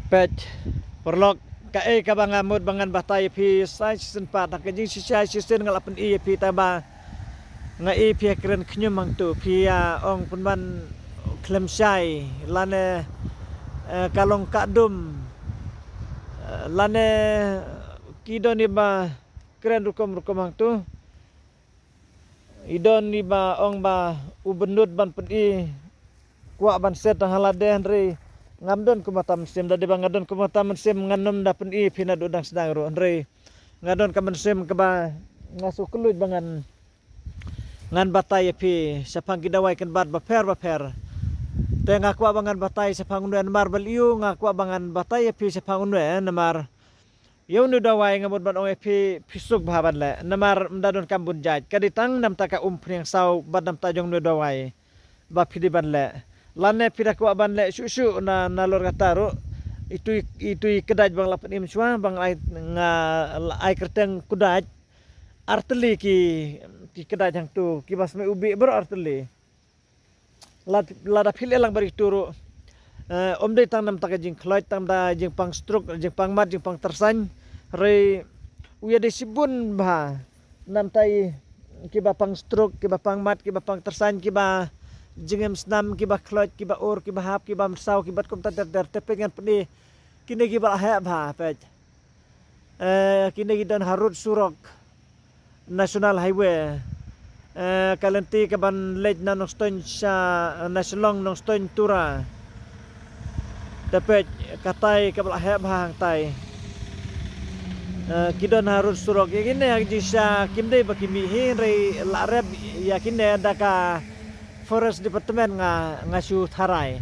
pet perlok kae ka bangamud bangan batai pi sai season 4 nak jing sisai season ngalapen pi taba ngai pi keren knyum mang tu pi ong punban klem sai lane kalong kadum lane kidon ni ba keren rukom mang tu idon ni ba ong ba ubenut ban pedi kuak ban set halade Henry ngamdon kumata mesim dadi bangadon kumata mesim nganom da pen pina dudang sedang ro Henry ngadon ka mesim ke ba ngasu keluj bangan ngan batai pi sapang gidawai kan bad baper te ngaku bangan batai sapang unwe namar beliu ngaku bangan batai pi sapang unwe namar yau nu dawai ngamut ban ong pi pisuk bahaban le namar mdadon kambun jaj kaditang nam taka umpriang sau badam tajong nu dawai ba pidi ban le lane pira ko ban le su na lor kataru itu kedaj bang lapan im chua bang ai kerteng kudaj arteli ki kedaj hang tu ki bas me ubi ber arteli lada phile lang bari turu om dei tang nam taka jing khloit tang da jing pang struk jing pang mat jing pang tersan re uya de sibun ba nam tai ki ba pang struk ki ba pang mat ki ba pang tersan ki ba jengem senam kiba klot kiba ur kiba hap kiba mesau kiba kum ter tepengan peni kini kiba ha ba pej kini gidan harut surok national highway kalenti kaban lej na nong ston sa nasional nong ston tura tepej katai kiba ha ba hang tai kidan harut surok kini yang jisa kimdei bakimi hi re lareb yakin ada ka Forest Department ngasu tharai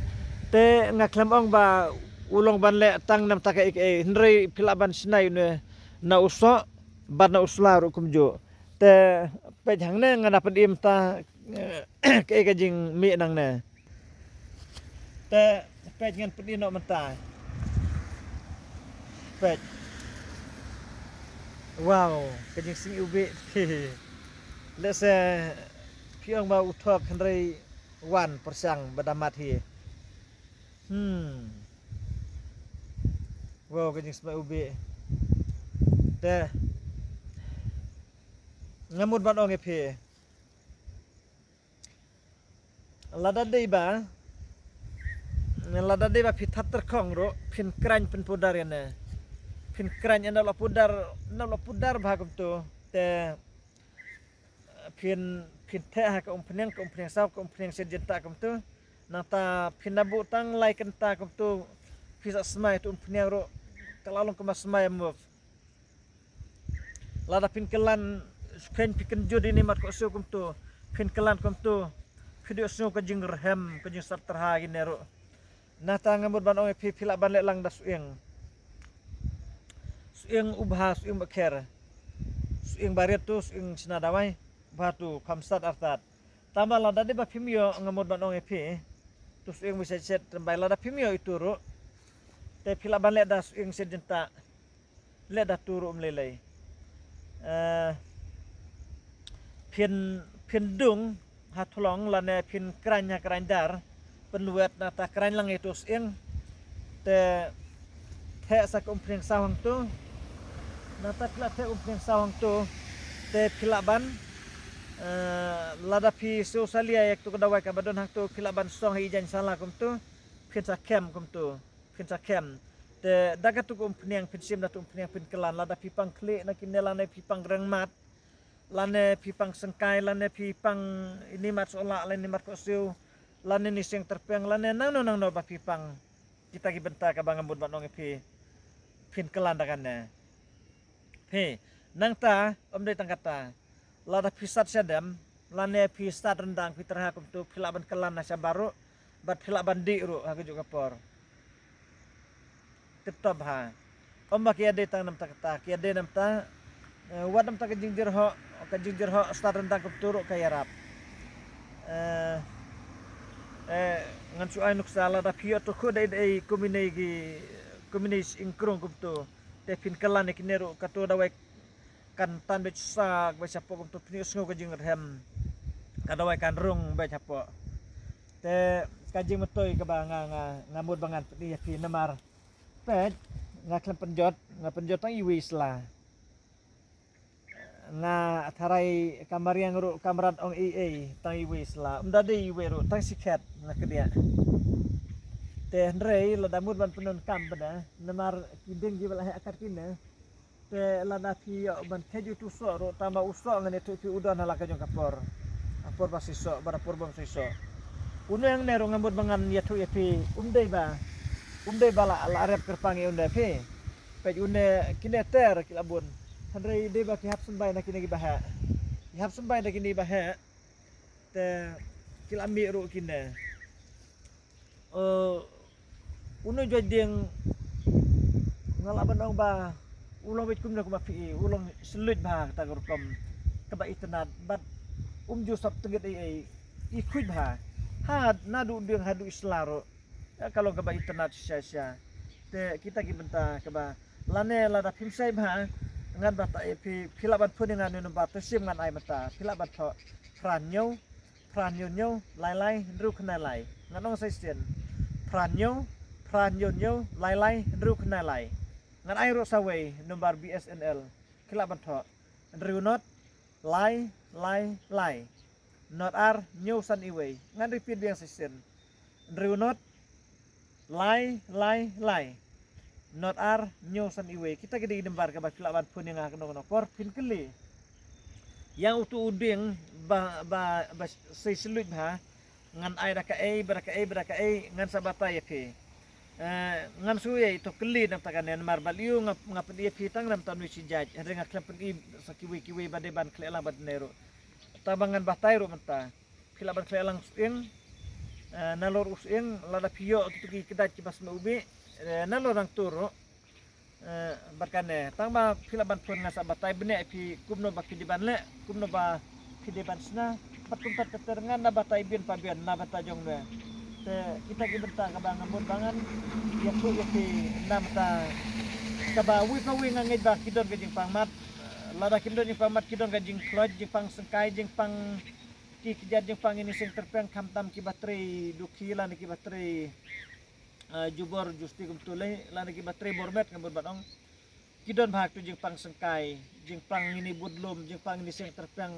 te ngaklem ong ba ulong ban le tang nam taka Henry pilaban sinai ne na uso ban na usla ru kumjo te pejang ne ngana pedim ta ke jing mi nang ne te pejangan pedi no menta pej wow kejing sing ubi let's say piang ba uthok Henry wan persang badamat hi wow kejing sma ubi te ngamut ban ong epe lada dei ba pithat terkhong ro pin krany pin pudar ene pin krany ene la pudar bhagam tu te pin te ha ka umpheng sau ka umpheng sejenta kam tu nata phinabu tang lai kenta kam tu pisa smai tu umpheng ro kalalong ka smai move lada pin kelan pen piken jodi ni mat ko su kam tu pin kelan kam tu video su ka jing rehem ka jing sarterha gini ro nata ngamut ban ong pila ban le lang da suing ubha suing bakher suing baret tu suing sinadawai batu kamsat artat tambah lada de ba pimio ngamut ban ong epi tus ing bisa set tembai lada pimio itu ro te pila ban le das ing sejenta le da turu melelai pin dung hatolong lane pin kranya krandar penluet nata kran lang itu ing te sa kumpreng sawang tu nata pila te kumpreng sawang tu te pila ban lada pi sosalia yak tu kadawai ka badon hang tu kilaban song hijan salah kum tu pinsa kem kum tu pinsa kem te daga tu kum pniang pinsim da tu pniang pin kelan lada pi pang kle na kinela ne pi pang rengmat lane pi pang sengkai lane pi pang ini mat sola lane mat ko siu lane ni sing terpeng lane nang no ba pi pang kita ki benta ka bangambut bat nong pi pin kelan daganne he nang ta om dei tangkata lada pisat sedem lane pisat rendang fitrah kum tu pilaban kelan nasa baru bat pilaban di ru aku juga por tetap ha om ki ade tang nam takta ki ade nam ta wadam tak jingjir ho start rendang kum tu ru kayarap ngan su ai nuk sala da pio to ko dai kuminis ingkrong kum tu te pin kelan ki neru katu dawai kan tan be sak be sapo kum tu pnius ngo ka jing rehem kadawai kan rung be sapo te kajing metoy ka ba ngamut bangan pedi fi namar pet ngaklan penjot tang iwis lah nga tharai kamar yang ru kamrat ong tang iwis lah umda de iwe ru tang sikat na kedia te ndrei la damut ban penun kam bana namar kiding gi bala akar kina te la na fi ban keju tu so ru tamba uso ngane tu fi udan hala ka jong kapor apor basiso bara porbom siso uno yang nero ngambut bangan yatu yapi umdai bala ala arep kerpangi unda pe pej une kineter kilabun handrei de ba ki hap sembai na kini baha hap sembai na kini baha te kilami ru kine uno joding ngalaban ong ba ulong wit kumna kuma pi ulong selut ba ta gorkom kaba itnat bat jusap teget ikut ba had nadu ding hadu islaro kalau kaba internet sia te kita ki benta kaba lane la da phimsai ba ngan bata epi philaban phuningan nu ba tesim ngan ai mata philaban tho pranyo lai ndru khna lai nganong sai sien pranyo lai ndru khna lai ngan ai ro sawei nomor BSNL philaban tho ndru not lai not ar new san iway ngan repeat biang session ndru not lai not ar new san iway kita gede dembar ka baklaban pun yang akan por pin keli yang utu uding ba sei selut ha ngan ai raka ai ngan sabata ya pe ngan suye itu keli nam takanen mar baliu ngap dia pitang nam tanu sijaj rengat klempen i sakiwi bade ban klelang bad nero tabangan batai ro menta kilaban klelang ing nalor using lada pio gitu kita cibas ubi nalor rang turu barkane tangba kilaban pun ngasa batai bene pi kumno baki di banle kumno ba kideban sna patuntat keterangan na batai bin pabian na batajong ne te kita ki benta ka bangamun bangan ya pu ya pi namta ka ba wi pa wi ngangai ba kidon gajing pangmat lada kidon ni pangmat kidon gajing kloj jing pang sengkai jing pang ki kijat jing pang ini sing terpeng kamtam ki baterai duki lan ki baterai jubor justi kum tulai lan ki baterai bormet ngabur badong kidon bahak tu jing pang sengkai jing pang ini budlum jing pang ini sing terpeng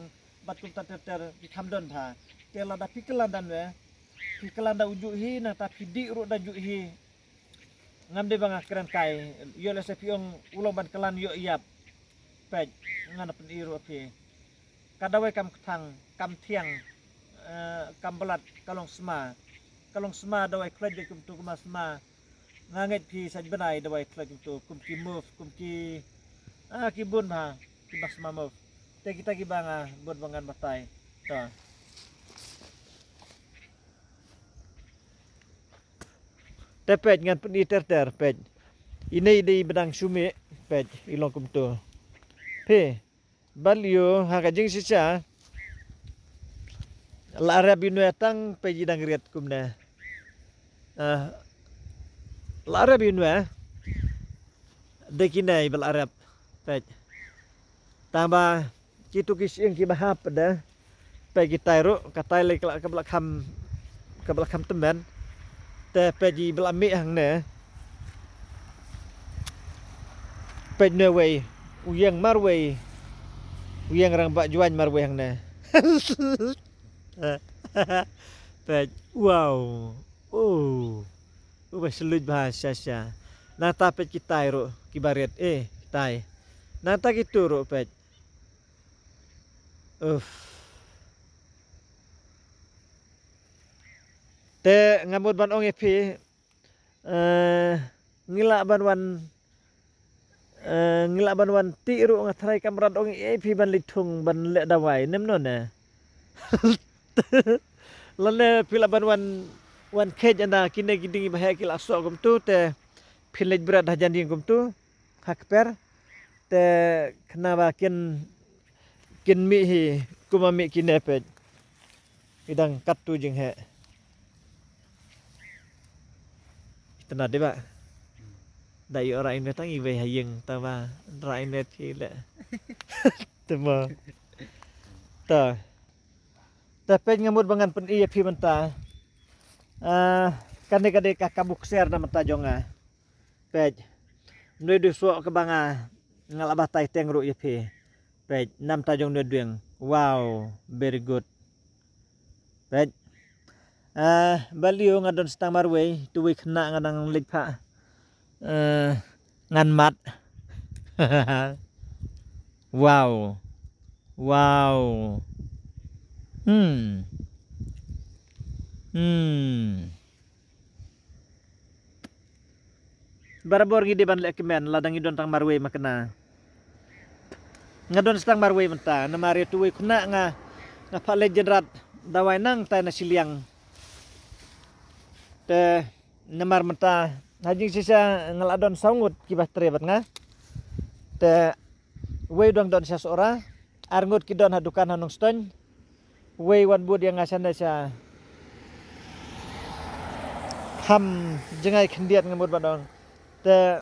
batul tater di kamdon ba te lada pikelan dan we pikelan da ujuhi na tapi di ru da juhi ngamde bang akran kai yo le sepiong ulo ban kelan yo iap pej ngana pen iru api kadawai kam thang kam thiang kam belat kalong sma dawai klaj kum tu kuma sma nganget pi saj benai dawai klaj tu kum ki move kum ki ki bun ha ki bas ma move te kita ki banga bun bangan batai to tepet ngan pen ter pej ini di bedang sumi pej ilong kum tu pe balio hakajing sisa la arab inu etang peji dangriat kumna la arab inu dekinai bal arab pej tamba kitu kising ki bahap dah pegi tairu katai le ke belakam teman te peji belami hang ne pej ne wei uyang marwei uyang rang bak juan marwei hang ne pej wow selut bahasa sya nata pej kitai ro kibaret kitai nata gitu ro pej te ngamut ban ong epi ngila ban wan ti ru ngatrai kamrat ong epi ban litung ban le dawai nem non ne lane pila ban wan kej anda kine giding bahaya kil aso gum tu te pilej berat hajan ding gum tu hakper te kenapa kin mi hi kuma mi kine pej idang katu jing he tenat deh pak dari orang ini tangi wei hayeng tawa orang ini tidak temo tapi ngamut bangan pen iya pi menta kade kakabuk ser na mata jonga pej noi du so ke banga ngalabah tai tengru ye phi pej nam tajong noi dueng wow very good pej baliu ngadon stang marway tuwi khna ngadang likpha ngan mat wow wow barabor gidi ban lek men ladang idon tang marway makna ngadon stang marway menta namari tuwi khna nga pa legendrat dawai nang ta na siliang te namar menta hajing sisa ngaladon saungut kibah trebat nga te we dong don sia sora arngut kidon hadukan hanung ston we wan bud yang ngasana sia ham jengai khendiat ngamut badong te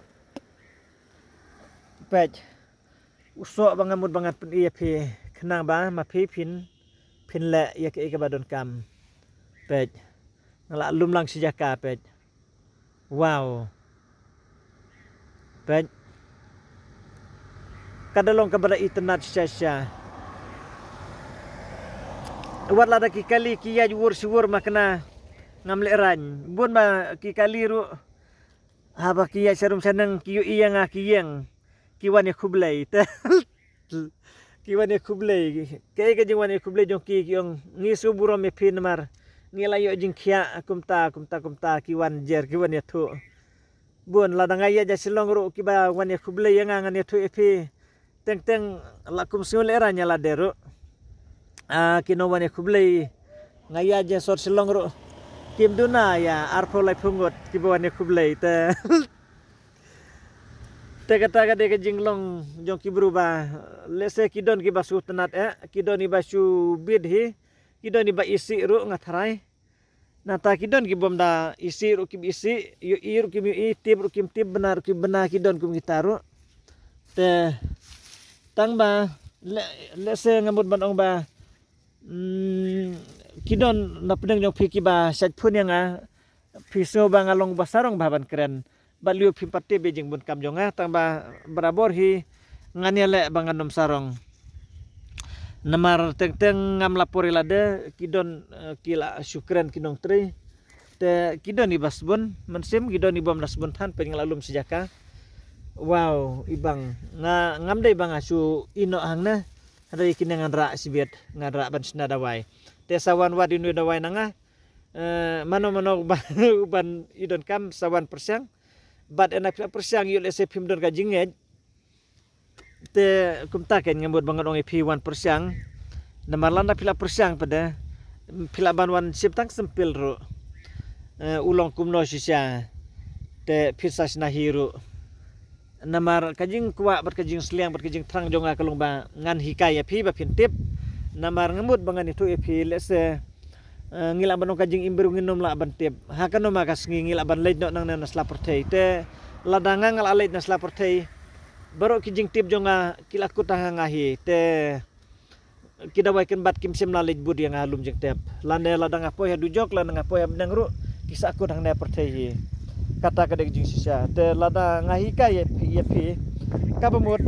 pej usok bangamut bangat pen iya phi khenang ba ma phi phin le ya ke badon kam pej ngala lumlang sejaka pej wow pej kadalong kabada internet syasya wat lada ki kali ki ya wur suwur makna ngamle ran bun ma ki kali ru haba ki ya serum sanang ki iya nga ki yang ki wan ya khublai te ki wan ya khublai ke jing wan ya khublai jong ki yong ngi suburo me phin mar ngi la yo jing khia kumta ki wan jer ki wan ya thu bun lada ngaya ja silong ru ki ba wan ya khublai yang ngan ya thu epi teng lakum sul era nyala deru kino wane khublei ngaya je sor silong ru kim duna ya arpo lai pungot ki wane khublei te kata de ke jinglong jong ki berubah lese kidon ki basu tenat kidon ni basu bidhi kidon ni ba isi ru ngatharai nata kidon ki bomda isi ru ki isi yu ir ki i tib ru kim tib benar ki benar kidon kum gitaru te tang ba lese ngamut ban ong ba kidon na pedeng jong phi ba sat phun yang phi so ba ngalong basarong baban keren baliu phi patti bejing bun kam jonga tang ba barabor hi ngania le banganom sarong namar teng ngam lapori lade kidon kila syukran kinong tri te kidon ibas bun mensim kidon ibam nasbun than pengalalum sejaka wow ibang ngam dai bang asu ino hangna ada ikin ngan ra sibet ngan ra ban sna dawai te sawan wadi nu dawai nanga mano ban idon kam sawan persiang bad enak persiang yul ese pim don gajingej te kumta ken ngambut bangat ong ep 1 persiang namar landa pila persiang pada pila ban wan siptang sempil ru ulong kumno sisya te pisas na hiru namar kajing kuak berkajing seliang berkajing terang jonga kalung ba ngan hikaya phi ba pintip namar ngamut bangan itu epi lese ngila banong kajing imberu nginom la bantip hakano makas ngila ban leit no nang nas laportei te ladanga ngal aleit nas laportei baru kijing tip jonga kilaku tangangahi te kidawaiken bat kimsim lalej bud yang alum jeng tep lande ladang apoy hadu jok ladang apoy benang ru kisakku dang ne portei kata kadek jing sisa te lada ngahika ye phi kabamut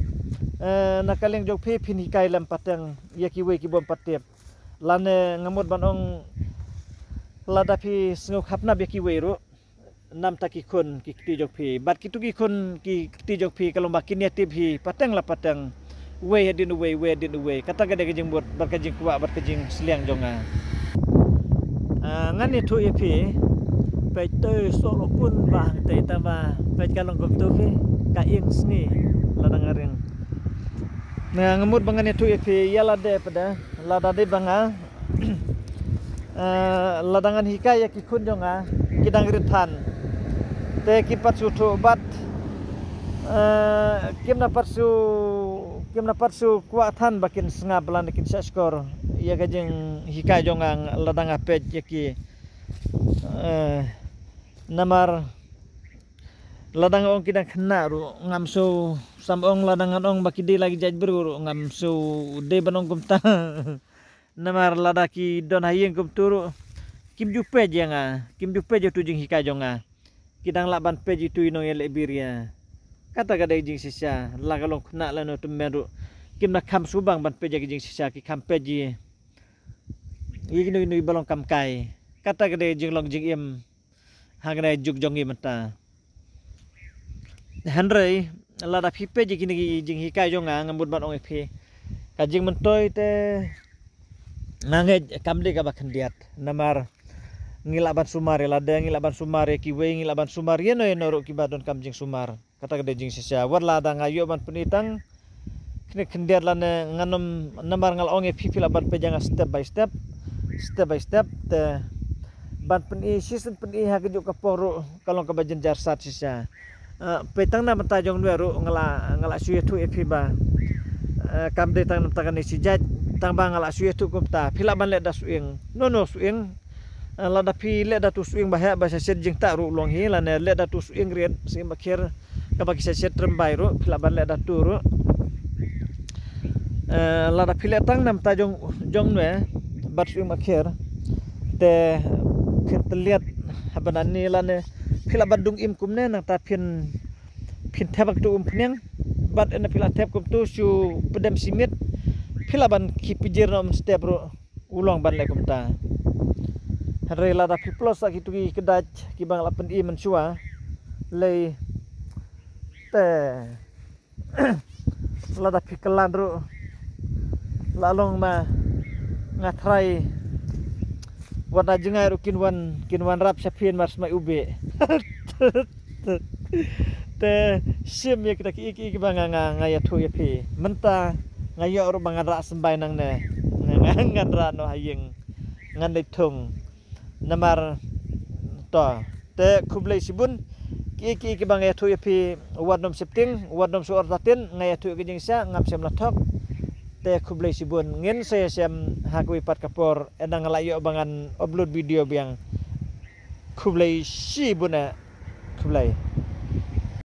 nakaleng jok phi phin hikai lam pateng ye ki we ki bom patep lane ngamut banong lada phi sngo khapna be ki we ro nam taki khun ki ti jok phi bat ki tu ki khun ki ti jok phi kalom bakin ya tip hi pateng la pateng we din we din we kata kadek jing bot barkajing kuwa barkajing seliang jonga ngan itu ye phi pej tu solo pun bah te tama pej kalong kop tu ki ka ing sni ladang aring na ngamut bangan itu epi yala de pada lada de banga ladangan hikaya ki kun jonga kidang rithan te ki patsu thu bat kimna patsu kwa than bakin snga blan kin skor ya gajeng hikaya jonga ladang apej ki namar ladang ong kidang khna ru ngamsu samong ladangan ong bakidi lagi jaj beru ngamsu de banong kumta namar ladaki don hayeng kum turu kim jupe jenga kim jupe jo tujing hika jonga kidang la ban peji tu ino yele biria kata kada jing sisa la kalong kena la no tumeru kimna kam subang ban peji jing sisa ki kam peji ino ino balong kam kai kata kada jing long jing im hagna juk jongi mata handrai la da phi peji kini jing hikai jonga ngambut ban ong phi kajing mentoy te nange kamde ka bakhandiat namar ngilaban sumar lada ngilaban sumar kiwe ngilaban sumar yeno ro kibadon kamjing sumar kata gede jing sisa war lada ngayo ban penitang kene khendiat lane nganom namar ngal onge pipi laban pejanga step by step te ban peni season peni ha kejuk kaporo kalong kabajen jar sat sisa petang na mentajong ro ngala suye tu epiba kamde tang takan si jaj tang bang ngala suye tu kumta pilaban le da suing no suing la da pi le da tu suing bahaya bahasa set jing tak ru long hi la ne le da tu suing rian si makhir ka bagi set trembai ru pilaban le da tu ru la da pi le tang nam ta jong ne bat suing makhir te pin teliat habanan ni la ne pilaban dung im kum ne nang ta pin thebak tu pneng bat ena pila thep kum tu su pedem simit pilaban ki pijir nom step ru ulong ban le kum ta hari lada piplos lagi tu kedaj kibang lapen i mensua lei te lada pikelan ru lalong ma ngatrai warna jengai ru kinwan rap sapien mas mai ube te sim ya kita ki kibang ngaya tu ya pi menta ngayo ru bangan ra sembai nang ne ngan ra no hayeng ngan dei tung namar to te kublai sibun ki bang ya tu pi wadnom septing wadnom suor tatin ngaya tu kijing sa ngap sem lathok te kublai sibun ngin saya sem hakui pat kapor edang layo bangan upload video biang kublai sibun kublai